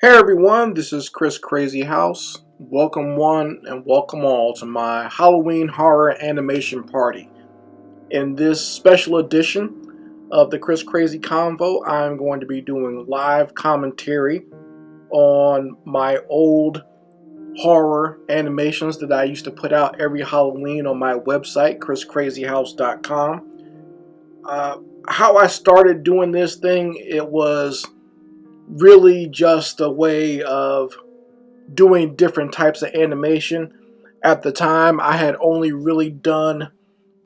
Hey everyone, this is Chris Crazy House. Welcome one and welcome all to my Halloween horror animation party. In this special edition of the Chris Crazy Convo, I'm going to be doing live commentary on my old horror animations that I used to put out every Halloween on my website, chriscrazyhouse.com. How I started doing this thing, it was really just a way of doing different types of animation. At the time, I had only really done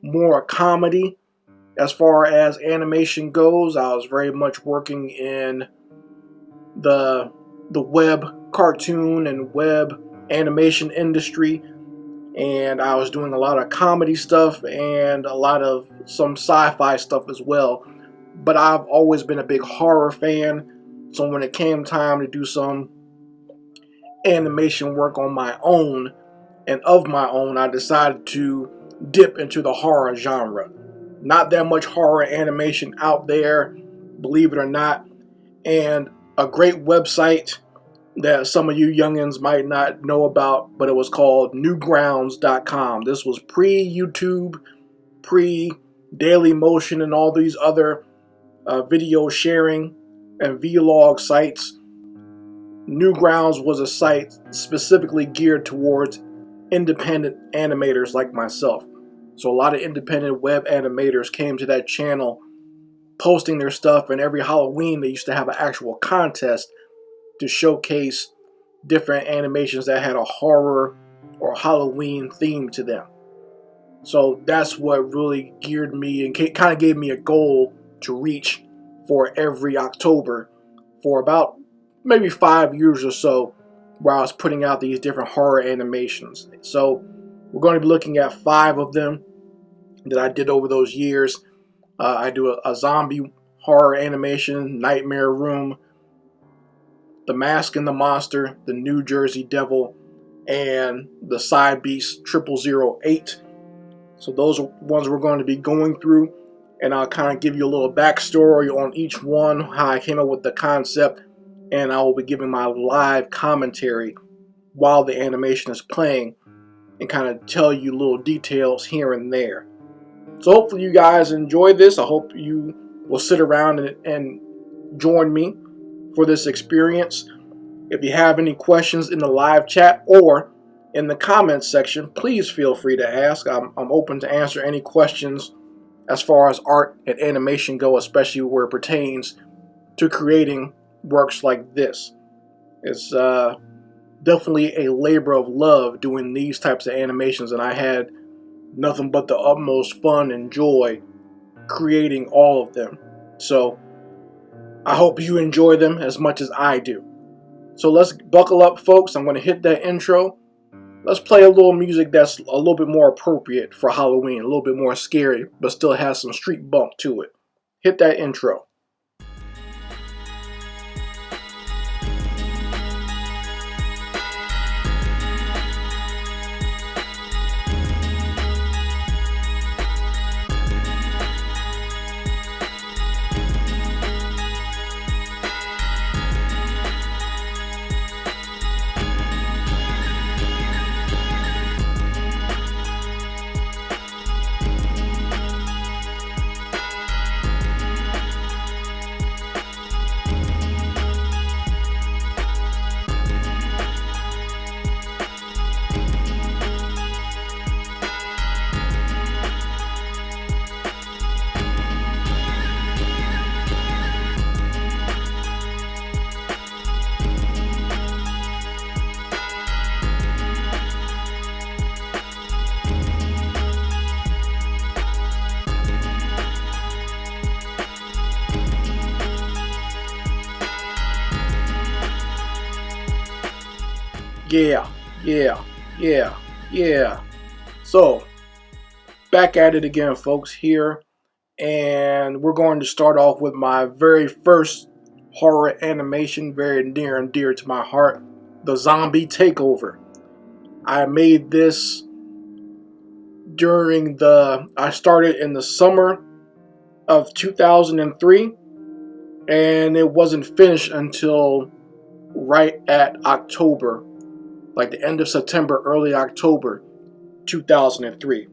more comedy as far as animation goes. I was very much working in the web cartoon and web animation industry, and I was doing a lot of comedy stuff and a lot of some sci-fi stuff as well. But I've always been a big horror fan, so when it came time to do some animation work on my own and of my own, I decided to dip into the horror genre. Not that much horror animation out there, believe it or not, and a great website that some of you youngins might not know about, but it was called newgrounds.com. This was pre-YouTube, pre-Dailymotion, and all these other video sharing and vlog sites. Newgrounds was a site specifically geared towards independent animators like myself. So a lot of independent web animators came to that channel posting their stuff, and every Halloween they used to have an actual contest to showcase different animations that had a horror or Halloween theme to them. So that's what really geared me and kind of gave me a goal to reach for every October for about maybe 5 years or so, where I was putting out these different horror animations. So we're going to be looking at 5 of them that I did over those years. I do a zombie horror animation, Nightmare Room, The Mask and the Monster, The New Jersey Devil, and the Side Beast 0008. So those are ones we're going to be going through, and I'll kind of give you a little backstory on each one, how I came up with the concept, and I will be giving my live commentary while the animation is playing and kind of tell you little details here and there. So hopefully you guys enjoy this. I hope you will sit around and join me for this experience. If you have any questions in the live chat or in the comments section, please feel free to ask. I'm open to answer any questions as far as art and animation go, especially where it pertains to creating works like this. It's definitely a labor of love doing these types of animations, and I had nothing but the utmost fun and joy creating all of them. So I hope you enjoy them as much as I do. So let's buckle up, folks. I'm going to hit that intro. Let's play a little music that's a little bit more appropriate for Halloween, a little bit more scary, but still has some street bump to it. Hit that intro. Yeah. So, back at it again, folks, here. And we're going to start off with my very first horror animation, very near and dear to my heart, The Zombie Takeover. I made this I started in the summer of 2003, and it wasn't finished until right at October, like the end of September, early October 2003.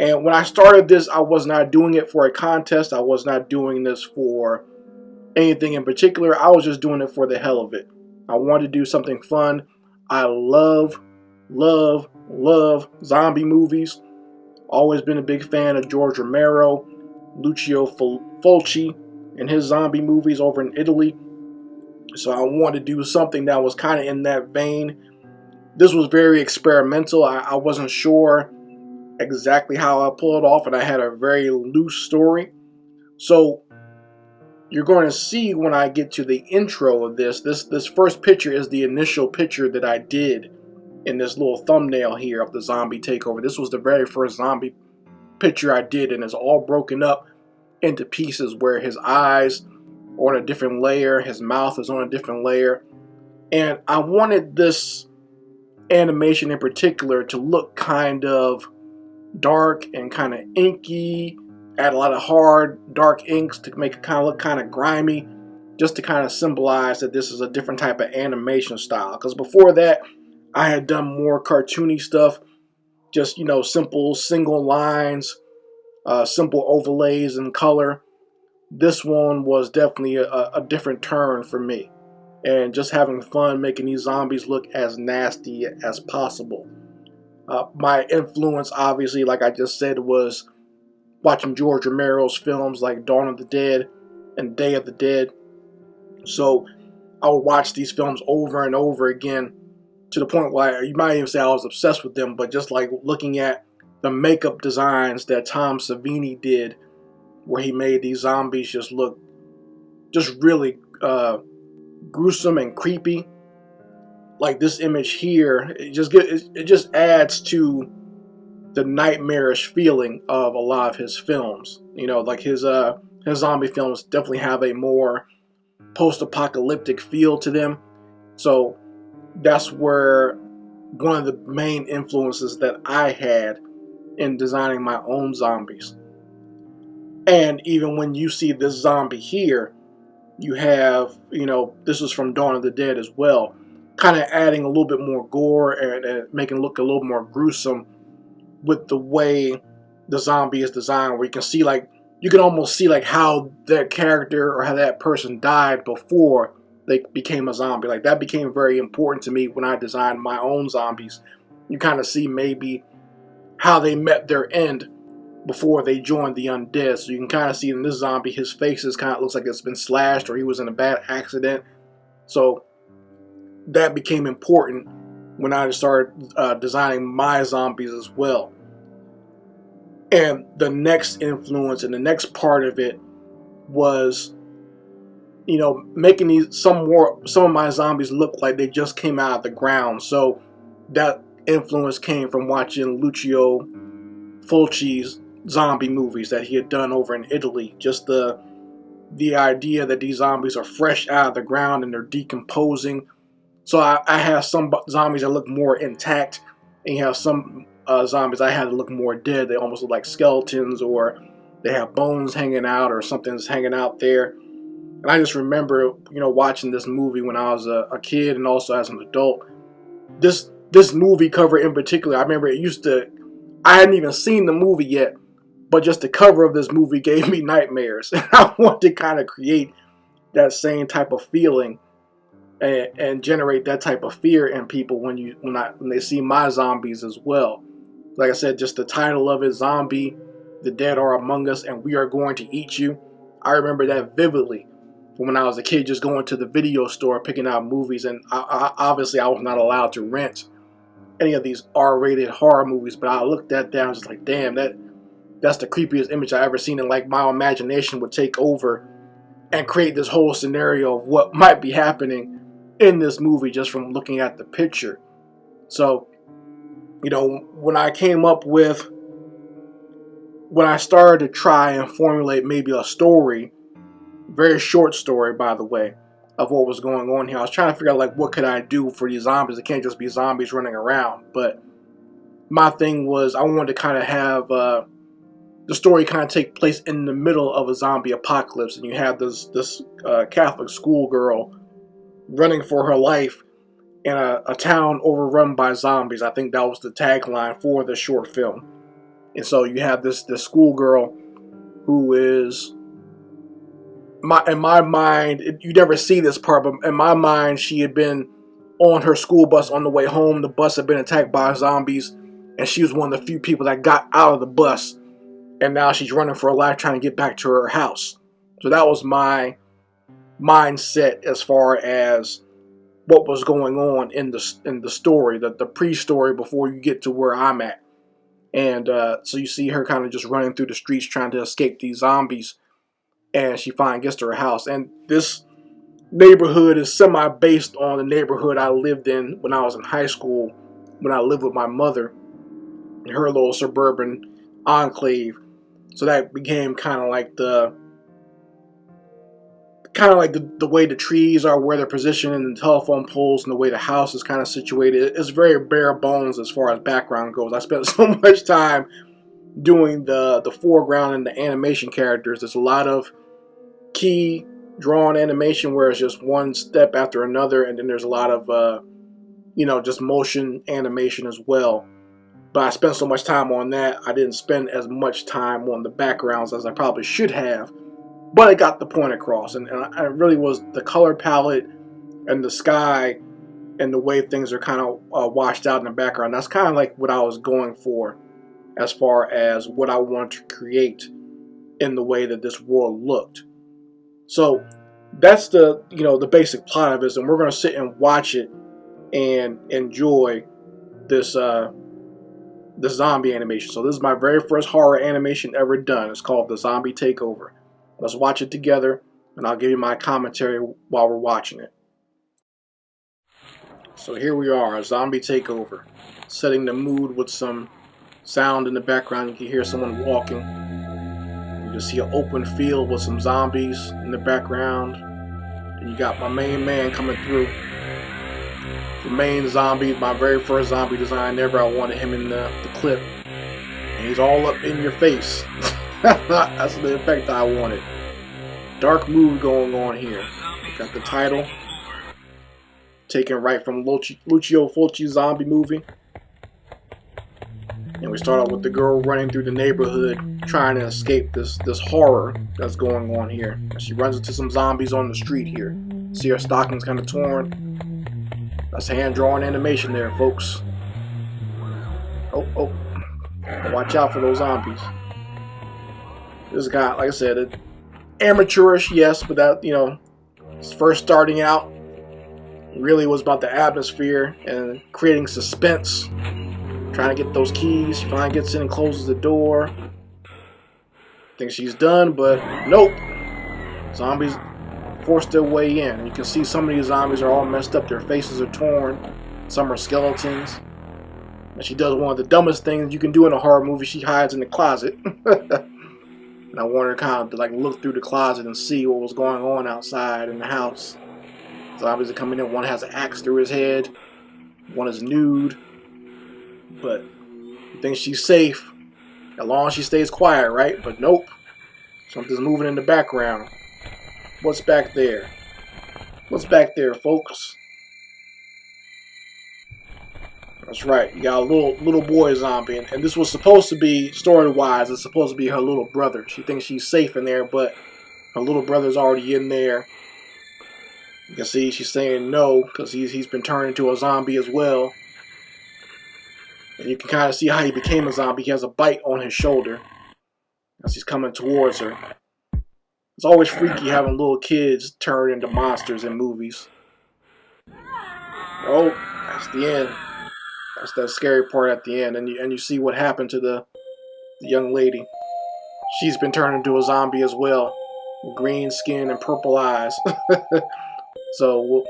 And when I started this, I was not doing it for a contest. I was not doing this for anything in particular. I was just doing it for the hell of it. I wanted to do something fun. I love, love, love zombie movies. Always been a big fan of George Romero, Lucio Fulci, and his zombie movies over in Italy. So I wanted to do something that was kind of in that vein. This was very experimental. I wasn't sure exactly how I pull it off, and I had a very loose story. So you're going to see when I get to the intro of this first picture is the initial picture that I did in this little thumbnail here of the zombie takeover. This was the very first zombie picture I did, and it's all broken up into pieces where his eyes are on a different layer, his mouth is on a different layer. And I wanted this animation in particular to look kind of dark and kind of inky, add a lot of hard dark inks to make it kind of look kind of grimy, just to kind of symbolize that this is a different type of animation style. Because before that, I had done more cartoony stuff, just, you know, simple single lines, simple overlays in color. This one was definitely a different turn for me, and just having fun making these zombies look as nasty as possible. My influence, obviously, like I just said, was watching George Romero's films like Dawn of the Dead and Day of the Dead. So I would watch these films over and over again, to the point where you might even say I was obsessed with them, but just like looking at the makeup designs that Tom Savini did, where he made these zombies just look just really gruesome and creepy. Like this image here, it just adds to the nightmarish feeling of a lot of his films. You know, like his zombie films definitely have a more post-apocalyptic feel to them. So that's where one of the main influences that I had in designing my own zombies. And even when you see this zombie here, you have, you know, this is from Dawn of the Dead as well, kind of adding a little bit more gore and making it look a little more gruesome with the way the zombie is designed, where you can see, like, you can almost see like how that character or how that person died before they became a zombie. Like that became very important to me when I designed my own zombies. You kind of see maybe how they met their end before they joined the undead. So you can kind of see in this zombie, his face is kind of looks like it's been slashed or he was in a bad accident. So that became important when I started designing my zombies as well. And the next influence and the next part of it was, you know, making some of my zombies look like they just came out of the ground. So that influence came from watching Lucio Fulci's zombie movies that he had done over in Italy. Just the idea that these zombies are fresh out of the ground and they're decomposing. So I have some zombies that look more intact, and you have some zombies I had to look more dead. They almost look like skeletons, or they have bones hanging out, or something's hanging out there. And I just remember, you know, watching this movie when I was a kid and also as an adult. This movie cover in particular, I remember I hadn't even seen the movie yet, but just the cover of this movie gave me nightmares. And I wanted to kind of create that same type of feeling and generate that type of fear in people when they see my zombies as well. Like I said, just the title of it, Zombie, the dead are among us and we are going to eat you. I remember that vividly from when I was a kid, just going to the video store, picking out movies. And obviously I was not allowed to rent any of these R-rated horror movies, but I looked at that and I was just like, damn, that's the creepiest image I ever seen. And like my imagination would take over and create this whole scenario of what might be happening in this movie just from looking at the picture. So, you know, when I started to try and formulate maybe a story, very short story, by the way, of what was going on here, I was trying to figure out, like, what could I do for these zombies? It can't just be zombies running around. But my thing was I wanted to kind of have the story kind of take place in the middle of a zombie apocalypse, and you have this Catholic schoolgirl running for her life in a town overrun by zombies. I think that was the tagline for the short film. And so you have this schoolgirl who is, in my mind, you never see this part, but in my mind, she had been on her school bus on the way home. The bus had been attacked by zombies, and she was one of the few people that got out of the bus. And now she's running for her life, trying to get back to her house. So that was my mindset as far as what was going on in the story, the pre-story before you get to where I'm at. And so you see her kind of just running through the streets trying to escape these zombies, and she finally gets to her house. And this neighborhood is semi-based on the neighborhood I lived in when I was in high school, when I lived with my mother in her little suburban enclave. So that became kind of like the way the trees are, where they're positioned, and the telephone poles, and the way the house is kind of situated. It's very bare bones as far as background goes. I spent so much time doing the foreground and the animation characters. There's a lot of key drawn animation where it's just one step after another, and then there's a lot of just motion animation as well. But I spent so much time on that, I didn't spend as much time on the backgrounds as I probably should have. But I got the point across, and it really was the color palette and the sky and the way things are kind of washed out in the background. That's kind of like what I was going for as far as what I wanted to create in the way that this world looked. So that's the basic plot of this, and we're going to sit and watch it and enjoy this zombie animation. So this is my very first horror animation ever done. It's called The Zombie Takeover. Let's watch it together, and I'll give you my commentary while we're watching it. So here we are, a zombie takeover. Setting the mood with some sound in the background. You can hear someone walking. You just see an open field with some zombies in the background. And you got my main man coming through. The main zombie, my very first zombie design ever. I wanted him in the clip. And he's all up in your face. That's the effect I wanted. Dark mood going on here. Got the title, taken right from Lucio Fulci's zombie movie. And we start out with the girl running through the neighborhood trying to escape this horror that's going on here. She runs into some zombies on the street here. See her stockings kind of torn. That's hand-drawn animation there, folks. Oh. Watch out for those zombies. This guy, like I said, amateurish, yes, but that, first starting out, really was about the atmosphere and creating suspense. Trying to get those keys. She finally gets in and closes the door. Thinks she's done, but nope. Zombies forced their way in. And you can see some of these zombies are all messed up. Their faces are torn. Some are skeletons. And she does one of the dumbest things you can do in a horror movie. She hides in the closet. And I wanted her kind of to look through the closet and see what was going on outside in the house. Zombies are coming in. One has an axe through his head. One is nude. But you think she's safe as long as she stays quiet, right? But nope. Something's moving in the background. What's back there? What's back there, folks? That's right. You got a little boy zombie, and this was supposed to be, story-wise, it's supposed to be her little brother. She thinks she's safe in there, but her little brother's already in there. You can see she's saying no because he's been turned into a zombie as well. And you can kind of see how he became a zombie. He has a bite on his shoulder as he's coming towards her. It's always freaky having little kids turn into monsters in movies. Oh, that's the end. That's that scary part at the end. And you see what happened to the young lady. She's been turned into a zombie as well. Green skin and purple eyes. So,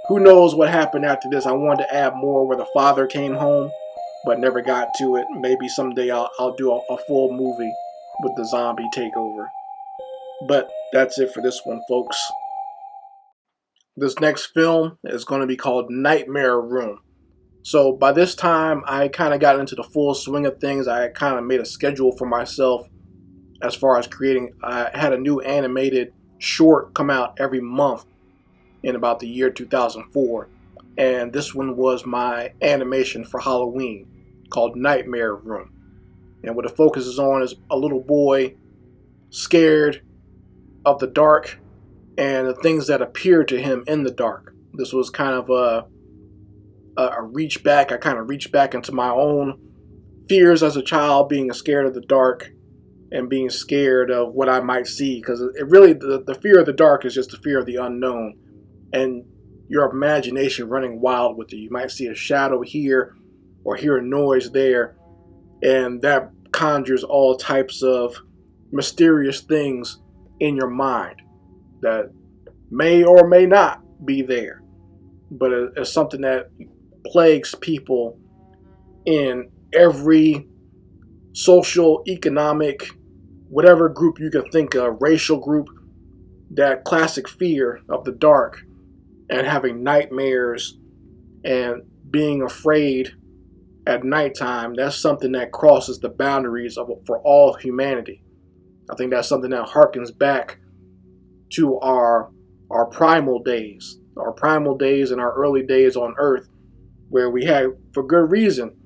who knows what happened after this. I wanted to add more where the father came home, but never got to it. Maybe someday I'll do a full movie with the zombie takeover. But that's it for this one, folks. This next film is going to be called Nightmare Room. So by this time, I kind of got into the full swing of things. I kind of made a schedule for myself as far as creating. I had a new animated short come out every month. in about the year 2004. And this one was my animation for Halloween, called Nightmare Room. And what it focuses on is a little boy scared of the dark and the things that appear to him in the dark. This was kind of a reach back. I kind of reached back into my own fears as a child, being scared of the dark and being scared of what I might see, because it really, the fear of the dark is just the fear of the unknown and your imagination running wild with you. You might see a shadow here or hear a noise there, and that conjures all types of mysterious things in your mind that may or may not be there, but it's something that plagues people in every social, economic, whatever group you can think of, racial group. That classic fear of the dark and having nightmares and being afraid at nighttime, that's something that crosses the boundaries for all humanity. I think that's something that harkens back to our primal days and our early days on Earth, where we had, for good reason,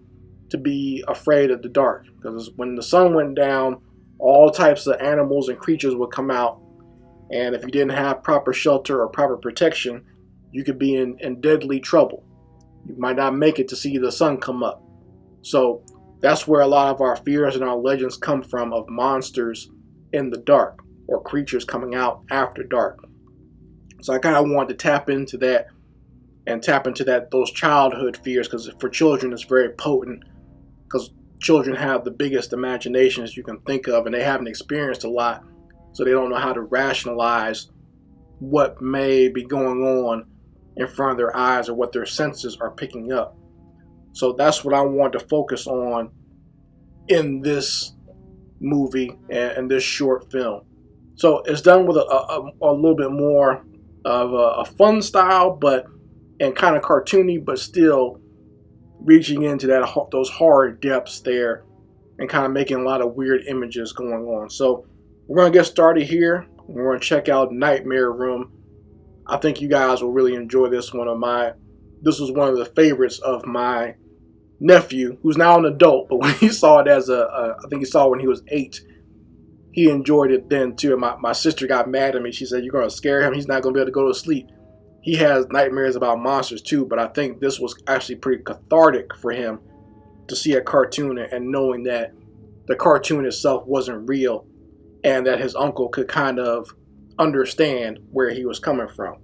to be afraid of the dark. Because when the sun went down, all types of animals and creatures would come out, and if you didn't have proper shelter or proper protection, you could be in deadly trouble. You might not make it to see the sun come up. So that's where a lot of our fears and our legends come from, of monsters in the dark or creatures coming out after dark. So I kind of wanted to tap into that and tap into those childhood fears, because for children it's very potent, because children have the biggest imaginations you can think of, and they haven't experienced a lot, so they don't know how to rationalize what may be going on in front of their eyes or what their senses are picking up. So that's what I want to focus on in this movie and this short film. So it's done with a little bit more of a fun style, and kind of cartoony, but still reaching into those horror depths there and kind of making a lot of weird images going on. So we're going to get started here. We're going to check out Nightmare Room. I think you guys will really enjoy this one. This was one of the favorites of my nephew, who's now an adult, but when he saw it I think he saw it when he was 8, he enjoyed it then too. And my sister got mad at me. She said, "You're going to scare him. He's not going to be able to go to sleep." He has nightmares about monsters too, but I think this was actually pretty cathartic for him to see a cartoon and knowing that the cartoon itself wasn't real and that his uncle could kind of understand where he was coming from.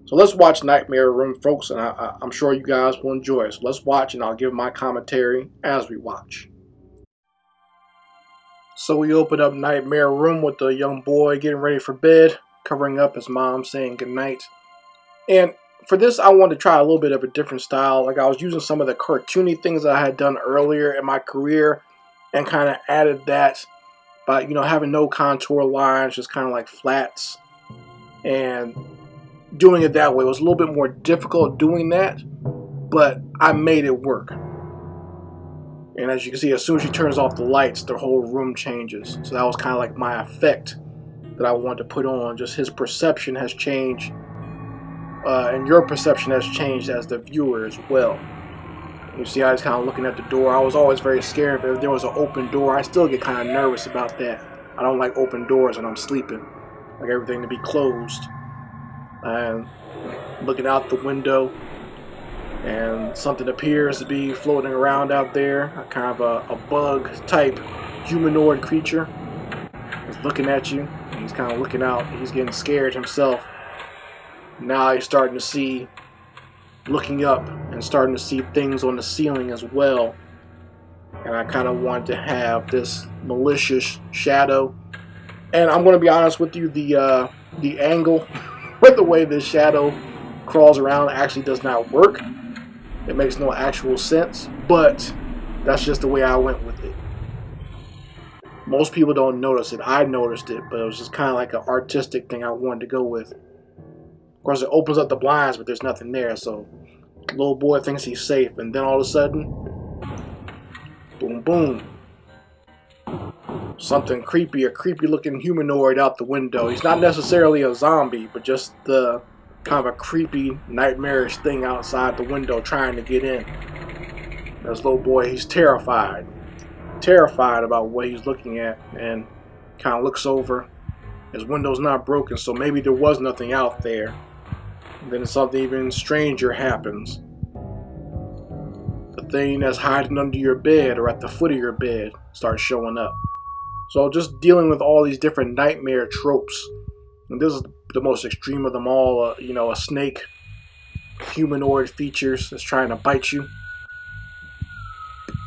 So let's watch Nightmare Room, folks, and I'm sure you guys will enjoy it. So let's watch, and I'll give my commentary as we watch. So we open up Nightmare Room with the young boy getting ready for bed, covering up his mom, saying goodnight. And for this, I wanted to try a little bit of a different style. Like, I was using some of the cartoony things that I had done earlier in my career and kind of added that by, having no contour lines, just kind of like flats, and doing it that way. It was a little bit more difficult doing that, but I made it work. And as you can see, as soon as she turns off the lights, the whole room changes. So that was kind of like my effect that I wanted to put on. Just his perception has changed, and your perception has changed as the viewer as well. You see, I was kind of looking at the door. I was always very scared if there was an open door. I still get kind of nervous about that. I don't like open doors when I'm sleeping. I like everything to be closed. And looking out the window, and something appears to be floating around out there, a kind of a bug type humanoid creature is looking at you. He's kind of looking out. He's getting scared himself. Now he's starting to see, looking up and starting to see things on the ceiling as well. And I kind of wanted to have this malicious shadow. And I'm going to be honest with you, the angle with the way this shadow crawls around actually does not work. It makes no actual sense, but that's just the way I went with it. Most people don't notice it. I noticed it, but it was just kind of like an artistic thing I wanted to go with. Of course, it opens up the blinds, but there's nothing there, so the little boy thinks he's safe, and then all of a sudden, boom, boom. Something creepy, a creepy looking humanoid out the window. He's not necessarily a zombie, but just the kind of a creepy, nightmarish thing outside the window trying to get in. This little boy, he's terrified about what he's looking at, and kind of looks over. His window's not broken, so maybe there was nothing out there. And then something even stranger happens. The thing that's hiding under your bed or at the foot of your bed starts showing up. So just dealing with all these different nightmare tropes. And this is the most extreme of them all. A snake, humanoid features that's trying to bite you.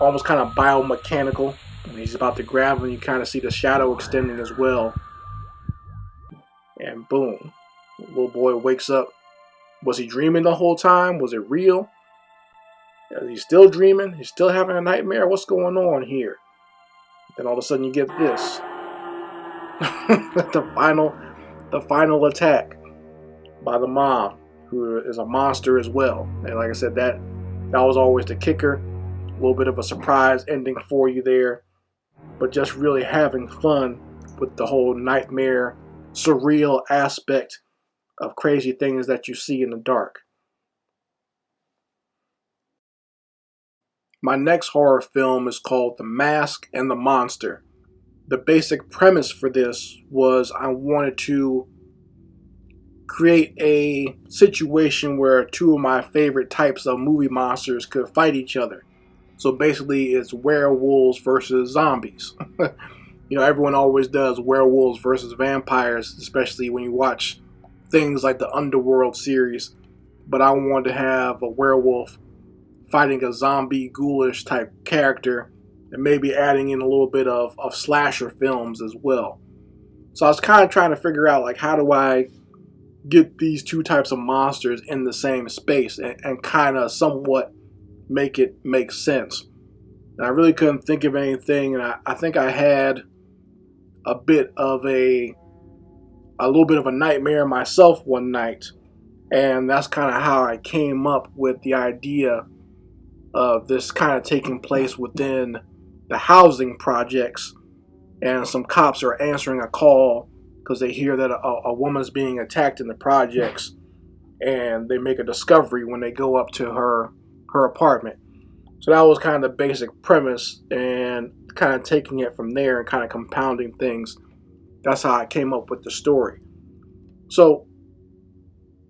Almost kind of biomechanical. And he's about to grab him, and you kind of see the shadow extending as well. And boom, the little boy wakes up. Was he dreaming the whole time? Was it real? Is he still dreaming? He's still having a nightmare? What's going on here? Then all of a sudden you get this. the final attack by the mom, who is a monster as well. And like I said, that was always the kicker. A little bit of a surprise ending for you there. But just really having fun with the whole nightmare, surreal aspect of crazy things that you see in the dark. My next horror film is called The Mask and the Monster. The basic premise for this was I wanted to create a situation where two of my favorite types of movie monsters could fight each other. So basically it's werewolves versus zombies. Everyone always does werewolves versus vampires, especially when you watch things like the Underworld series. But I wanted to have a werewolf fighting a zombie ghoulish type character, and maybe adding in a little bit of slasher films as well. So I was kind of trying to figure out, like, how do I get these two types of monsters in the same space and kind of somewhat make it make sense. And I really couldn't think of anything, and I think I had a little bit of a nightmare myself one night, and that's kind of how I came up with the idea of this kind of taking place within the housing projects, and some cops are answering a call because they hear that a woman's being attacked in the projects, and they make a discovery when they go up to her apartment. So that was kind of the basic premise, and kind of taking it from there and kind of compounding things. That's how I came up with the story. So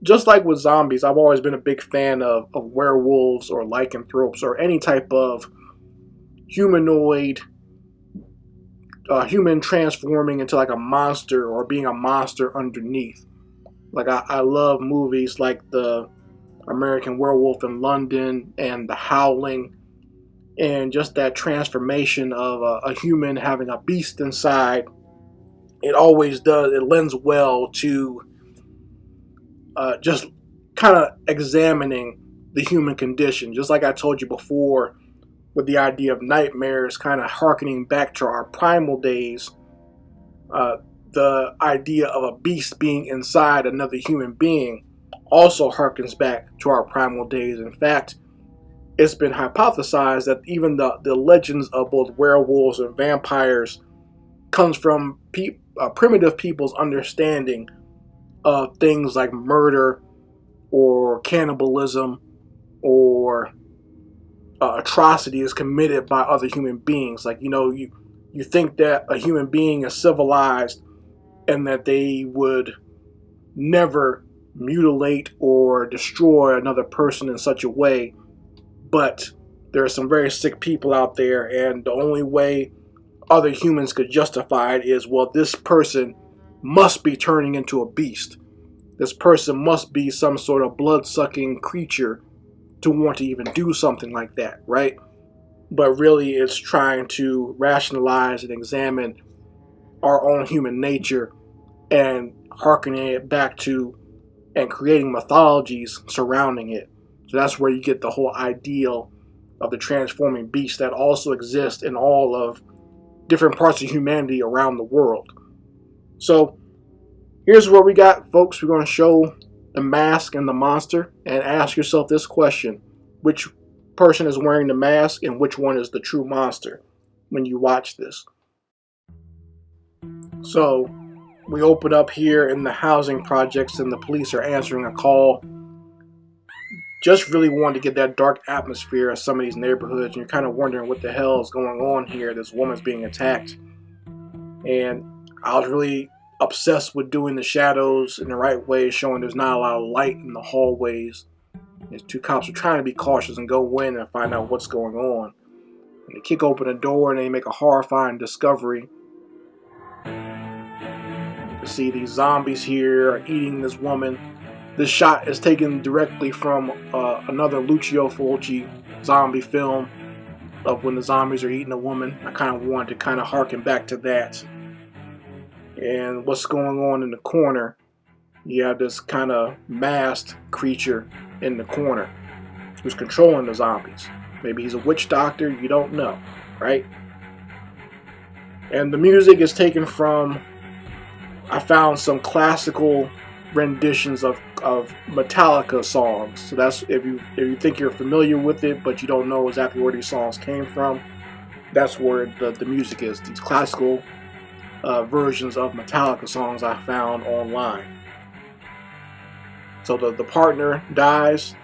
just like with zombies, I've always been a big fan of werewolves or lycanthropes or any type of humanoid, human transforming into like a monster or being a monster underneath. Like I love movies like the American Werewolf in London and The Howling, and just that transformation of a human having a beast inside. It always does. It lends well to just kind of examining the human condition. Just like I told you before, with the idea of nightmares, kind of hearkening back to our primal days. The idea of a beast being inside another human being also harkens back to our primal days. In fact, it's been hypothesized that even the legends of both werewolves and vampires comes from primitive people's understanding of things like murder or cannibalism or atrocities committed by other human beings. Like, you think that a human being is civilized and that they would never mutilate or destroy another person in such a way. But there are some very sick people out there, and the only way other humans could justify it is, well, this person must be turning into a beast. This person must be some sort of blood-sucking creature to want to even do something like that, right? But really it's trying to rationalize and examine our own human nature and hearkening it back to and creating mythologies surrounding it. So that's where you get the whole ideal of the transforming beast that also exists in all of different parts of humanity around the world. So here's what we got, folks. We're going to show the mask and the monster and ask yourself this question: which person is wearing the mask and which one is the true monster when you watch this? So we open up here in the housing projects, and the police are answering a call. Just really wanted to get that dark atmosphere of some of these neighborhoods, and you're kind of wondering what the hell is going on here. This woman's being attacked, and I was really obsessed with doing the shadows in the right way, showing there's not a lot of light in the hallways. These two cops are trying to be cautious and go in and find out what's going on. And they kick open a door and they make a horrifying discovery. You can see these zombies here are eating this woman. This shot is taken directly from another Lucio Fulci zombie film of when the zombies are eating a woman. I kind of wanted to kind of harken back to that. And what's going on in the corner, you have this kind of masked creature in the corner who's controlling the zombies. Maybe he's a witch doctor, you don't know, right? And the music is taken from, I found some classical renditions of Metallica songs. So that's, if you think you're familiar with it but you don't know exactly where these songs came from, that's where the music is. These classical versions of Metallica songs I found online. So the partner dies,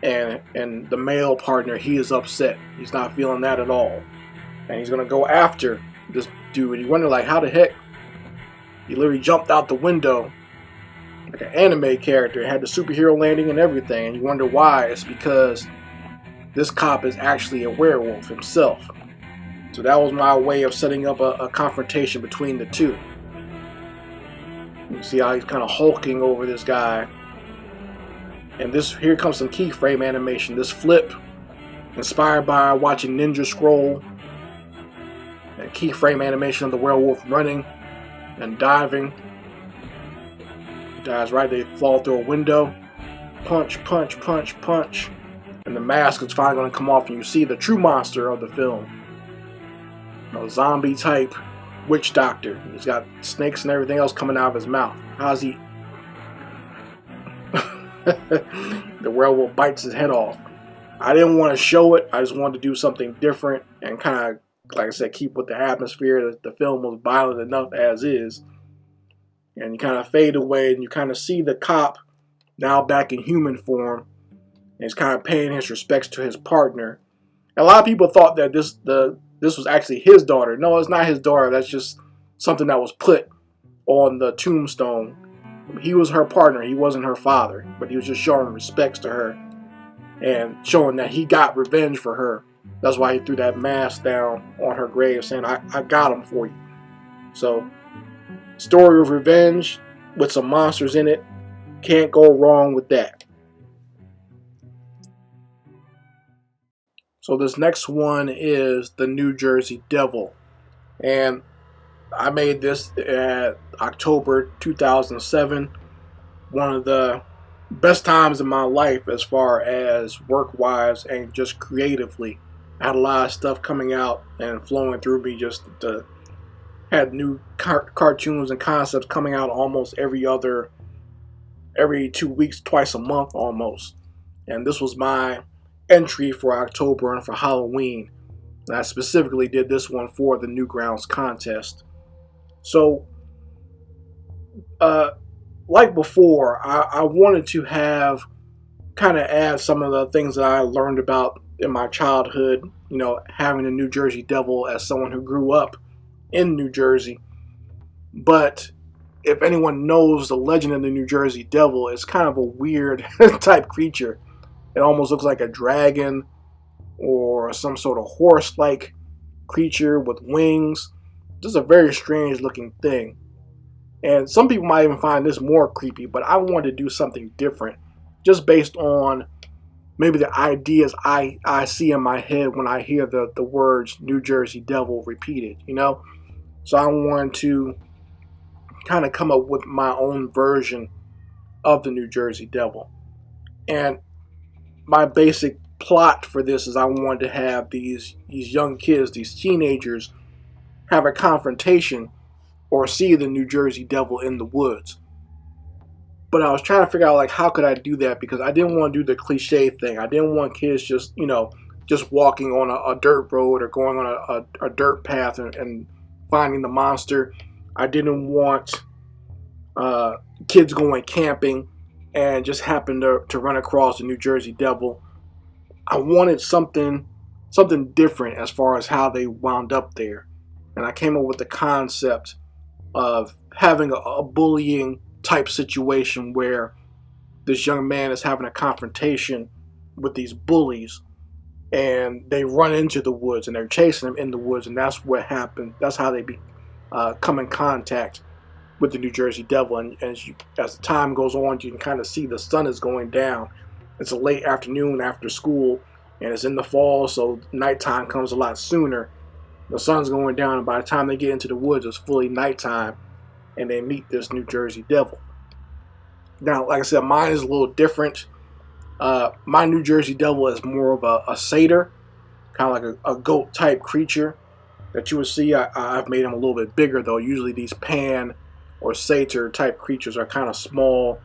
and the male partner, he is upset. He's not feeling that at all, and he's gonna go after this dude. And you wonder, like, how the heck he literally jumped out the window like an anime character, had the superhero landing and everything. And you wonder why. It's because this cop is actually a werewolf himself. So that was my way of setting up a confrontation between the two. You see how he's kind of hulking over this guy. And here comes some keyframe animation. This flip, inspired by watching Ninja Scroll. And keyframe animation of the werewolf running and diving. He dies right, they fall through a window. Punch, punch, punch, punch. And the mask is finally going to come off, and you see the true monster of the film. A zombie type witch doctor. He's got snakes and everything else coming out of his mouth. How's he? The werewolf bites his head off. I didn't want to show it. I just wanted to do something different and kind of, like I said, keep with the atmosphere. The film was violent enough as is. And you kind of fade away and you kind of see the cop now back in human form. And he's kind of paying his respects to his partner. And a lot of people thought that this was actually his daughter. No, it's not his daughter. That's just something that was put on the tombstone. He was her partner. He wasn't her father. But he was just showing respects to her and showing that he got revenge for her. That's why he threw that mask down on her grave saying, I got him for you. So, story of revenge with some monsters in it. Can't go wrong with that. So this next one is the New Jersey Devil. And I made this at October 2007. One of the best times in my life as far as work-wise and just creatively. I had a lot of stuff coming out and flowing through me. Had new cartoons and concepts coming out almost every 2 weeks, twice a month almost. And this was my entry for October and for Halloween. And I specifically did this one for the Newgrounds contest. So, like before, I wanted to kind of add some of the things that I learned about in my childhood, having the New Jersey Devil as someone who grew up in New Jersey. But if anyone knows the legend of the New Jersey Devil, it's kind of a weird type creature. It almost looks like a dragon or some sort of horse-like creature with wings. Just a very strange looking thing. And some people might even find this more creepy, but I wanted to do something different just based on maybe the ideas I see in my head when I hear the words New Jersey Devil repeated, So I wanted to kind of come up with my own version of the New Jersey Devil. And my basic plot for this is I wanted to have these young kids, these teenagers, have a confrontation or see the New Jersey Devil in the woods. But I was trying to figure out, like, how could I do that? Because I didn't want to do the cliche thing. I didn't want kids just walking on a dirt road or going on a dirt path and finding the monster. I didn't want kids going camping and just happened to run across the New Jersey Devil. I wanted something different as far as how they wound up there. And I came up with the concept of having a bullying type situation where this young man is having a confrontation with these bullies, and they run into the woods and they're chasing him in the woods, and that's what happened. That's how they come in contact with the New Jersey Devil. And as the time goes on, you can kind of see the sun is going down. It's a late afternoon after school, and it's in the fall, so nighttime comes a lot sooner. The sun's going down, and by the time they get into the woods, it's fully nighttime, and they meet this New Jersey Devil. Now, like I said, mine is a little different. My New Jersey Devil is more of a satyr, kind of like a goat type creature that you would see. I've made him a little bit bigger, though. Usually these pan or satyr type creatures are kind of small,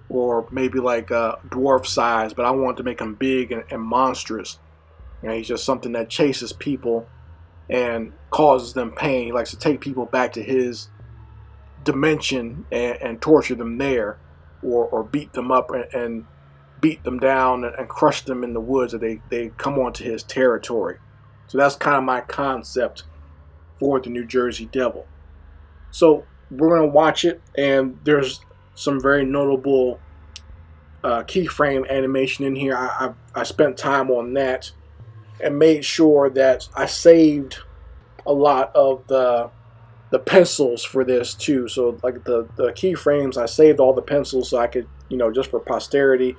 or maybe like dwarf size, but I wanted to make him big and monstrous. You know, he's just something that chases people and causes them pain. He likes to take people back to his dimension and torture them there, or beat them up and beat them down and crush them in the woods if they come onto his territory. So that's kind of my concept for the New Jersey Devil. So we're going to watch it, and there's some very notable keyframe animation in here. I spent time on that and made sure that I saved a lot of the pencils for this too. So like the keyframes, I saved all the pencils so I could, just for posterity.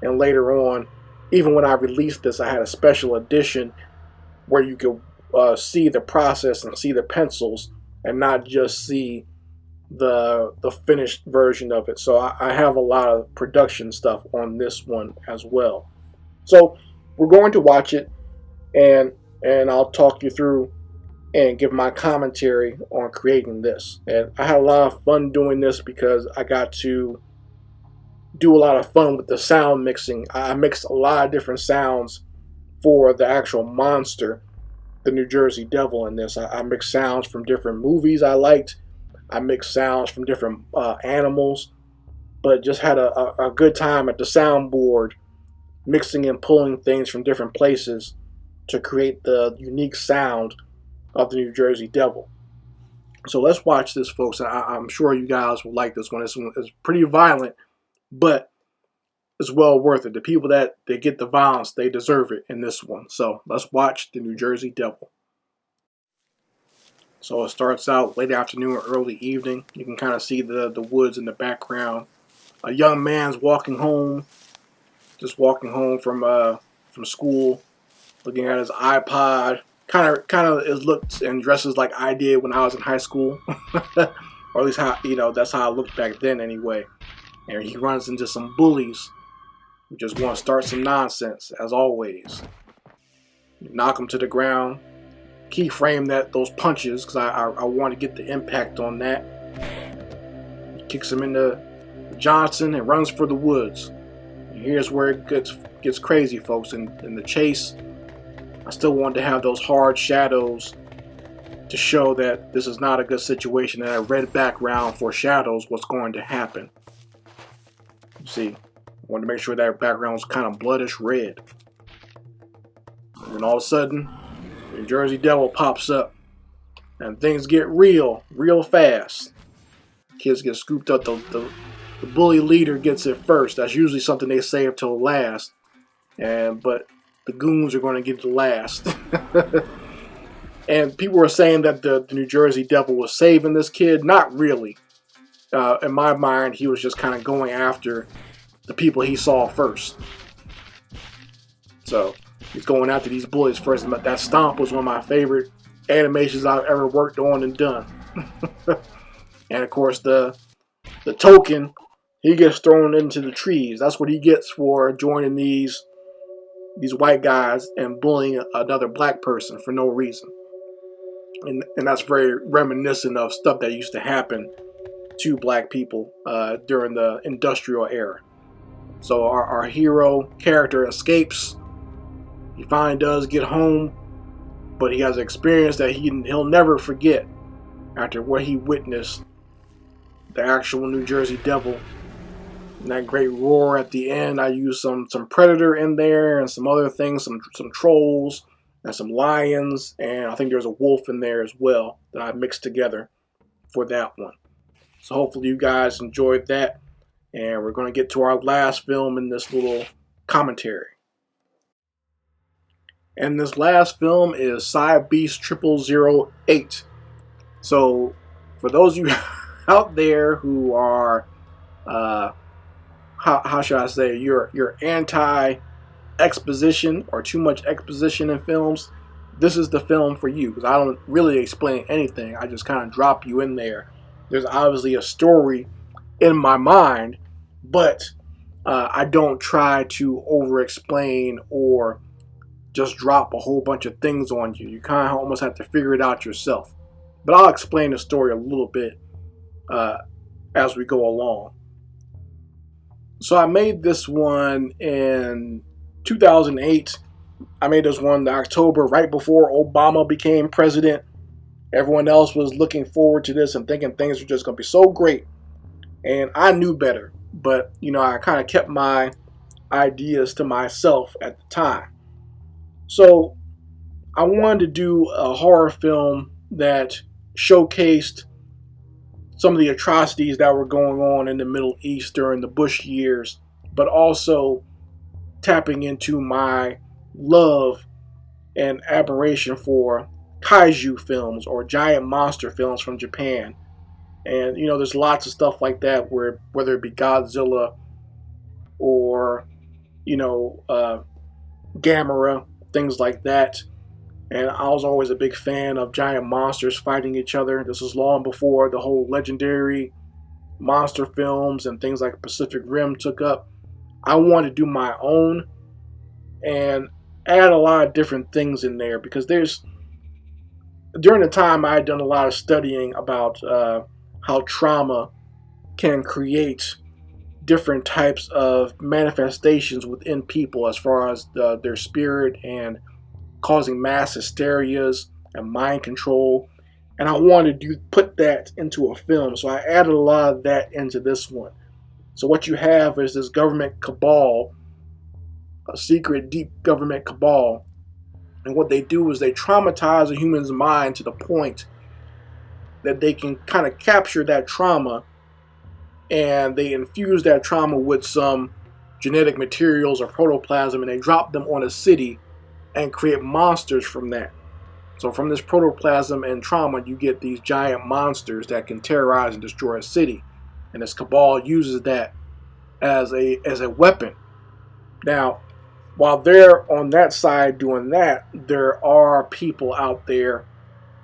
And later on, even when I released this, I had a special edition where you could see the process and see the pencils and not just see the finished version of it. So I have a lot of production stuff on this one as well. So we're going to watch it, and I'll talk you through and give my commentary on creating this. And I had a lot of fun doing this because I got to do a lot of fun with the sound mixing. I mixed a lot of different sounds for the actual monster, the New Jersey Devil, in this. I mixed sounds from different movies I liked. I mixed sounds from different animals, but just had a good time at the soundboard, mixing and pulling things from different places to create the unique sound of the New Jersey Devil. So let's watch this, folks. I'm sure you guys will like this one. This one is pretty violent, but it's well worth it. The people that they get the violence, they deserve it in this one. So let's watch the New Jersey Devil. So it starts out late afternoon or early evening. You can kind of see the woods in the background. A young man's walking home, just walking home from school, looking at his iPod. Kind of it looks and dresses like I did when I was in high school, or at least how that's how I looked back then anyway. And he runs into some bullies who just want to start some nonsense, as always. Knock him to the ground. Keyframe those punches because I want to get the impact on that. He kicks him into Johnson and runs for the woods. And here's where it gets crazy, folks. In the chase, I still wanted to have those hard shadows to show that this is not a good situation, and a red background foreshadows what's going to happen. You see, I wanted to make sure that background was kind of bloodish red. And then all of a sudden, the New Jersey Devil pops up, and things get real fast. Kids get scooped up. The bully leader gets it first. That's usually something they save till last. But the goons are going to get the last. And people were saying that the New Jersey Devil was saving this kid. Not really. In my mind, he was just kind of going after the people he saw first. So he's going after these bullies first. But that stomp was one of my favorite animations I've ever worked on and done. And of course, the token, he gets thrown into the trees. That's what he gets for joining these white guys and bullying another black person for no reason. And that's very reminiscent of stuff that used to happen to black people during the industrial era. So our hero character escapes. He finally does get home, but he has an experience that he'll never forget. after what he witnessed, the actual New Jersey Devil. And that great roar at the end, I used some Predator in there and some other things, some trolls and some lions, and I think there's a wolf in there as well that I mixed together for that one. So hopefully you guys enjoyed that, and we're going to get to our last film in this little commentary. And this last film is Side Beast 0008. So for those of you out there who are how should I say, you're anti exposition or too much exposition in films, this is the film for you, because I don't really explain anything. I just kind of drop you in there. There's obviously a story in my mind, but I don't try to over explain or just drop a whole bunch of things on you. You kind of almost have to figure it out yourself. But I'll explain the story a little bit as we go along. So I made this one in 2008. I made this one in October, right before Obama became president. Everyone else was looking forward to this and thinking things were just going to be so great. And I knew better. But, I kind of kept my ideas to myself at the time. So I wanted to do a horror film that showcased some of the atrocities that were going on in the Middle East during the Bush years, but also tapping into my love and admiration for kaiju films or giant monster films from Japan. And there's lots of stuff like that, where whether it be Godzilla or Gamera, things like that. And I was always a big fan of giant monsters fighting each other. This was long before the whole legendary monster films and things like Pacific Rim took up. I wanted to do my own and add a lot of different things in there, because during the time I had done a lot of studying about how trauma can create different types of manifestations within people as far as their spirit and causing mass hysterias and mind control. And I wanted to put that into a film, so I added a lot of that into this one. So what you have is this government cabal, a secret, deep government cabal. And what they do is they traumatize a human's mind to the point that they can kind of capture that trauma, and they infuse that trauma with some genetic materials or protoplasm, and they drop them on a city and create monsters from that. So from this protoplasm and trauma, you get these giant monsters that can terrorize and destroy a city. And this cabal uses that as a weapon. Now, while they're on that side doing that, there are people out there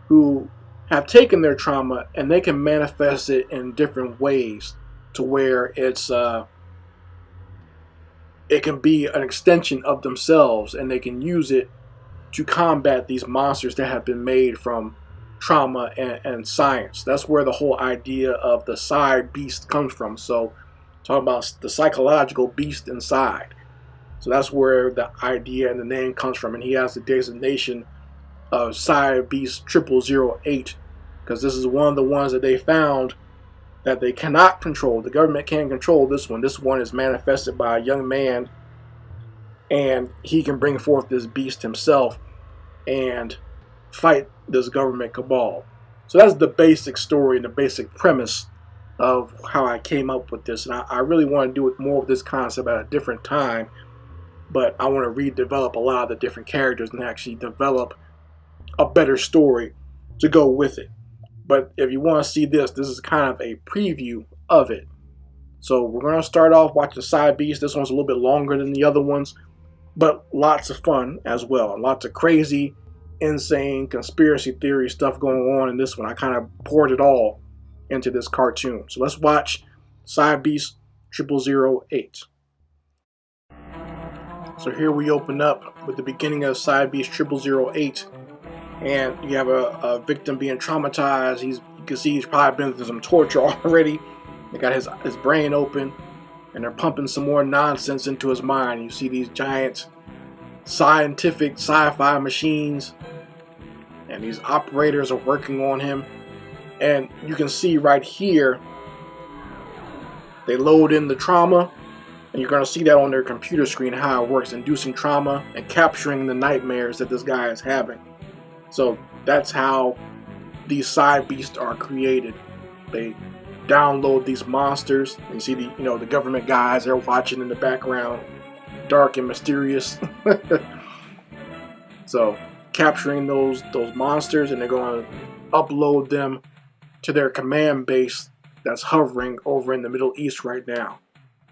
who have taken their trauma and they can manifest it in different ways, to where it can be an extension of themselves, and they can use it to combat these monsters that have been made from trauma and science. That's where the whole idea of the side beast comes from. So talking about the psychological beast inside. So that's where the idea and the name comes from. And he has the designation of Side Beast 0008, because this is one of the ones that they found that they cannot control. The government can't control this one. This one is manifested by a young man, and he can bring forth this beast himself and fight this government cabal. So that's the basic story and the basic premise of how I came up with this. And I really want to do it more of this concept at a different time, but I want to redevelop a lot of the different characters and actually develop a better story to go with it. But if you want to see this is kind of a preview of it. So we're going to start off watching Side Beast. This one's a little bit longer than the other ones, but lots of fun as well. Lots of crazy, insane conspiracy theory stuff going on in this one. I kind of poured it all into this cartoon. So let's watch Side Beast 0008. So here we open up with the beginning of Side Beast 0008. And you have a victim being traumatized. You can see he's probably been through some torture already. They got his brain open, and they're pumping some more nonsense into his mind. You see these giant scientific sci-fi machines, and these operators are working on him. And you can see right here, they load in the trauma, and you're going to see that on their computer screen, how it works, inducing trauma and capturing the nightmares that this guy is having. So that's how these side beasts are created. They download these monsters, and you see the government guys, they're watching in the background, dark and mysterious. So capturing those monsters, and they're going to upload them to their command base that's hovering over in the Middle East right now.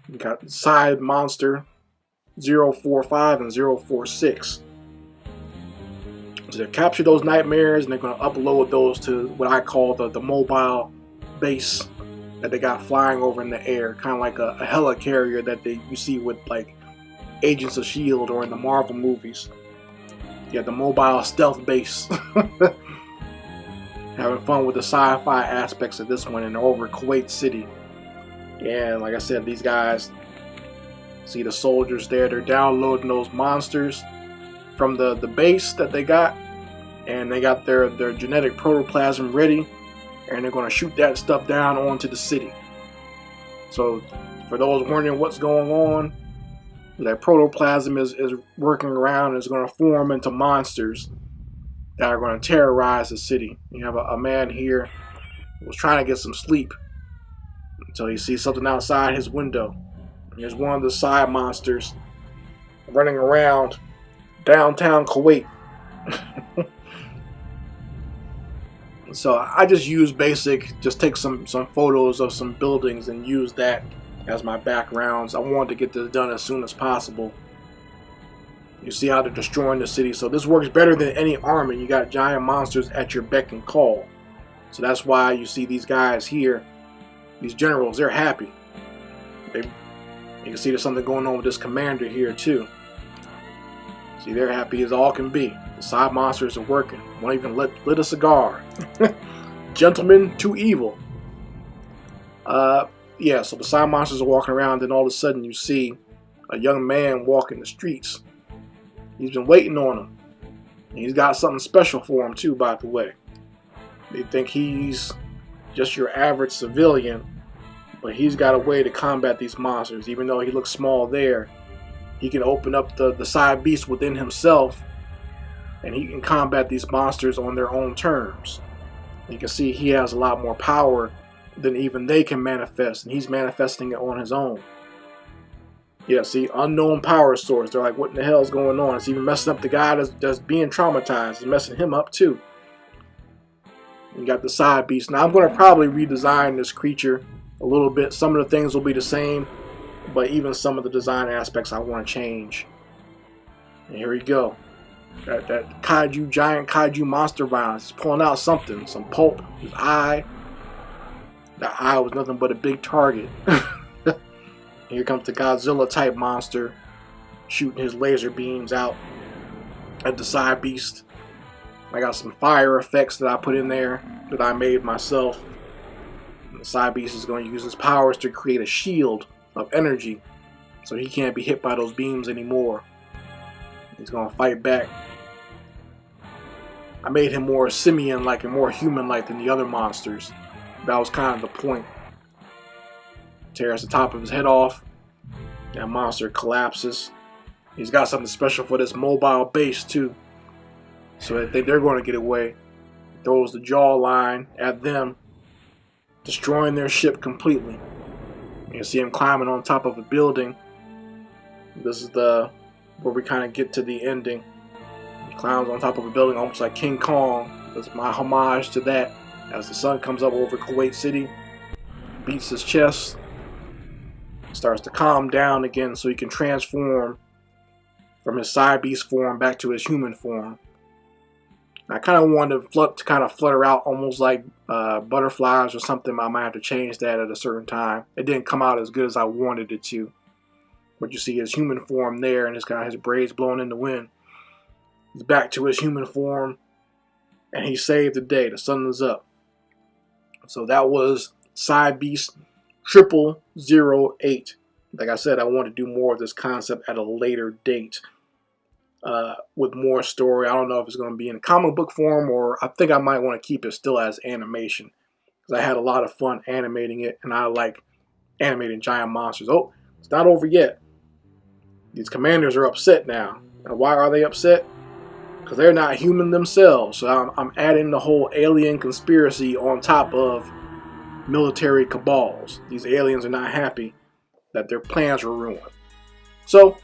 You got side monster 045 and 046. So they capture those nightmares, and they're going to upload those to what I call the mobile base that they got flying over in the air, kind of like a helicarrier that you see with like Agents of S.H.I.E.L.D. or in the Marvel movies. Yeah, the mobile stealth base. Having fun with the sci-fi aspects of this one, and over Kuwait City. And like I said, these guys, see the soldiers there, they're downloading those monsters from the base that they got, and they got their genetic protoplasm ready, and they're going to shoot that stuff down onto the city. So for those wondering what's going on, that protoplasm is working around, and is going to form into monsters that are going to terrorize the city. You have a man here who was trying to get some sleep until he sees something outside his window. And there's one of the side monsters running around downtown Kuwait. So I just use just take some photos of some buildings and use that as my backgrounds. I wanted to get this done as soon as possible. You see how they're destroying the city. So this works better than any army. You got giant monsters at your beck and call. So that's why you see these guys here, these generals, they're happy. You can see there's something going on with this commander here too. See, they're happy as all can be. The side monsters are working. Won't even lit a cigar. Gentlemen, too evil. Yeah, so the side monsters are walking around, and all of a sudden you see a young man walking the streets. He's been waiting on him. And he's got something special for him too, by the way. They think he's just your average civilian, but he's got a way to combat these monsters. Even though he looks small there, he can open up the side beast within himself, and he can combat these monsters on their own terms. You can see he has a lot more power than even they can manifest, and he's manifesting it on his own. Yeah, see, unknown power source. They're like, what in the hell is going on? It's even messing up the guy that's being traumatized. It's messing him up too. You got the side beast. Now I'm going to probably redesign this creature a little bit. Some of the things will be the same, but even some of the design aspects I want to change. And here we go. That giant kaiju monster violence. He's pulling out something, some pulp. His eye. That eye was nothing but a big target. Here comes the Godzilla type monster, shooting his laser beams out at the side beast. I got some fire effects that I put in there that I made myself. And the side beast is going to use his powers to create a shield of energy, so he can't be hit by those beams anymore. He's going to fight back. I made him more simian-like and more human-like than the other monsters. That was kind of the point. Tears the top of his head off. That monster collapses. He's got something special for this mobile base too, so that they're going to get away. Throws the jawline at them, destroying their ship completely. You can see him climbing on top of a building. This is where we kind of get to the ending. He climbs on top of a building almost like King Kong. That's my homage to that. As the sun comes up over Kuwait City, beats his chest, starts to calm down again so he can transform from his side beast form back to his human form. I kind of wanted to flutter out almost like butterflies or something. I might have to change that at a certain time. It didn't come out as good as I wanted it to. But you see his human form there, and it's got his braids blowing in the wind. He's back to his human form, and he saved the day. The sun is up. So that was Side Beast 0008. Like I said, I want to do more of this concept at a later date with more story. I don't know if it's going to be in comic book form, or I think I might want to keep it still as animation. because I had a lot of fun animating it, and I like animating giant monsters. Oh, it's not over yet. These commanders are upset now. And why are they upset? Because they're not human themselves. So I'm adding the whole alien conspiracy on top of military cabals. These aliens are not happy that their plans were ruined. So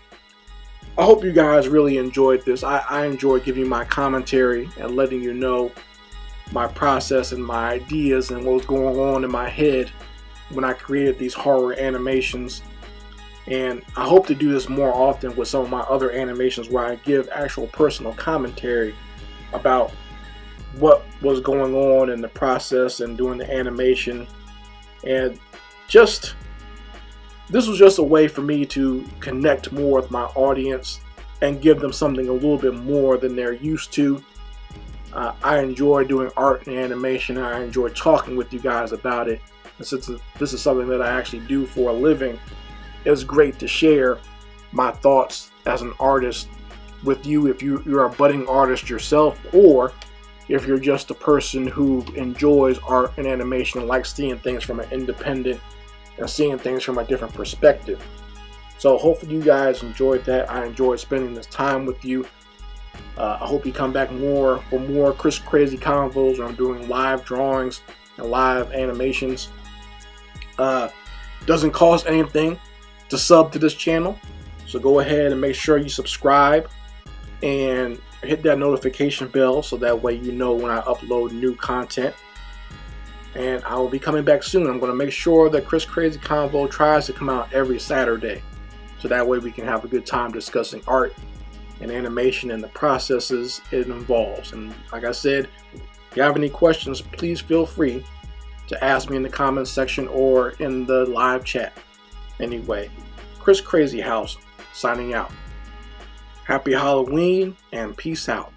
I hope you guys really enjoyed this. I enjoyed giving my commentary and letting you know my process and my ideas and what was going on in my head when I created these horror animations. And I hope to do this more often with some of my other animations, where I give actual personal commentary about what was going on in the process and doing the animation. And just, this was just a way for me to connect more with my audience and give them something a little bit more than they're used to. I enjoy doing art and animation, and I enjoy talking with you guys about it. And since this is something that I actually do for a living, it's great to share my thoughts as an artist with you, if you're a budding artist yourself, or if you're just a person who enjoys art and animation and likes seeing things from an independent and seeing things from a different perspective. So hopefully you guys enjoyed that. I enjoyed spending this time with you. I hope you come back more for more Chris Crazy Convos, where I'm doing live drawings and live animations. Doesn't cost anything to sub to this channel, so go ahead and make sure you subscribe and hit that notification bell, so that way you know when I upload new content. And I will be coming back soon. I'm going to make sure that Chris Crazy Convo tries to come out every Saturday, so that way we can have a good time discussing art and animation and the processes it involves. And like I said, if you have any questions, please feel free to ask me in the comments section or in the live chat. Anyway, Chris Crazy House signing out. Happy Halloween and peace out.